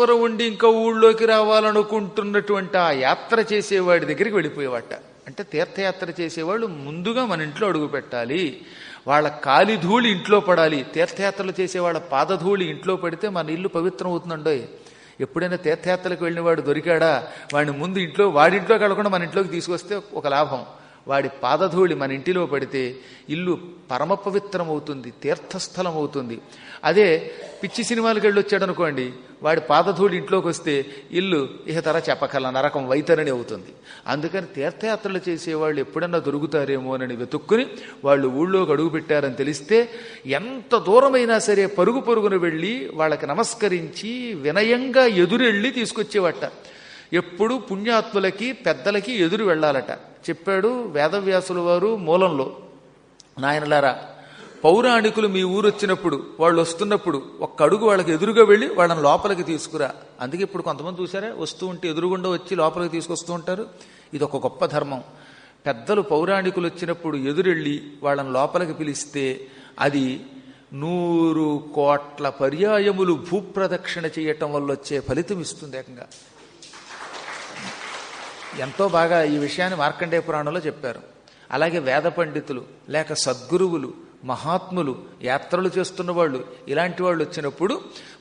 చివర ఉండి ఇంకా ఊళ్ళోకి రావాలనుకుంటున్నటువంటి ఆ యాత్ర చేసేవాడి దగ్గరికి వెళ్ళిపోయేవాట. అంటే తీర్థయాత్ర చేసేవాళ్ళు ముందుగా మన ఇంట్లో అడుగు పెట్టాలి, వాళ్ళ కాలిధూళి ఇంట్లో పడాలి. తీర్థయాత్రలు చేసేవాళ్ళ పాదధూళి ఇంట్లో పడితే మన ఇల్లు పవిత్రం అవుతుందండోయ్. ఎప్పుడైనా తీర్థయాత్రలకు వెళ్ళిన వాడు దొరికాడా, వాడిని ముందు వాడింట్లోకి వెళ్ళకుండా మన ఇంట్లోకి తీసుకొస్తే ఒక లాభం. వాడి పాదధూళి మన ఇంటిలో పడితే ఇల్లు పరమ పవిత్రం అవుతుంది, తీర్థస్థలం అవుతుంది. అదే పిచ్చి సినిమాలకు వెళ్ళి వచ్చాడనుకోండి, వాడి పాదధూళి ఇంట్లోకి వస్తే ఇల్లు ఇహతర చెప్పకల నరకం వైతరణి అవుతుంది. అందుకని తీర్థయాత్రలు చేసేవాళ్ళు ఎప్పుడన్నా దొరుకుతారేమోనని వెతుక్కుని వాళ్ళు ఊళ్ళోకి అడుగు పెట్టారని తెలిస్తే ఎంత దూరమైనా సరే పరుగు పరుగున వెళ్ళి వాళ్ళకి నమస్కరించి వినయంగా ఎదురెళ్ళి తీసుకొచ్చేవట. ఎప్పుడు పుణ్యాత్ములకి పెద్దలకి ఎదురు వెళ్ళాలట. చెప్పాడు వేదవ్యాసుల వారు మూలంలో, నాయనలారా పౌరాణికులు మీ ఊరు వచ్చినప్పుడు వాళ్ళు వస్తున్నప్పుడు ఒక్క అడుగు వాళ్ళకి ఎదురుగా వెళ్ళి వాళ్ళని లోపలికి తీసుకురా. అందుకే ఇప్పుడు కొంతమంది చూసారా, వస్తూ ఉంటే ఎదురుగుండా వచ్చి లోపలికి తీసుకొస్తూ ఉంటారు. ఇది ఒక గొప్ప ధర్మం. పెద్దలు పౌరాణికులు వచ్చినప్పుడు ఎదురెళ్ళి వాళ్ళని లోపలికి పిలిస్తే అది 100 కోట్ల పర్యాయములు భూప్రదక్షిణ చేయటం వల్ల వచ్చే ఫలితం ఇస్తుంది. ఏకంగా ఎంతో బాగా ఈ విషయాన్ని మార్కండేయ పురాణంలో చెప్పారు. అలాగే వేద పండితులు లేక సద్గురువులు మహాత్ములు యాత్రలు చేస్తున్న వాళ్ళు ఇలాంటి వాళ్ళు వచ్చినప్పుడు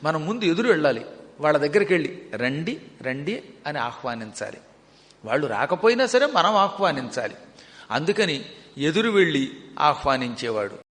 మనం ముందు ఎదురు వెళ్ళాలి. వాళ్ళ దగ్గరికి వెళ్ళి రండి రండి అని ఆహ్వానించాలి. వాళ్ళు రాకపోయినా సరే మనం ఆహ్వానించాలి. అందుకని ఎదురు వెళ్ళి ఆహ్వానించేవాడు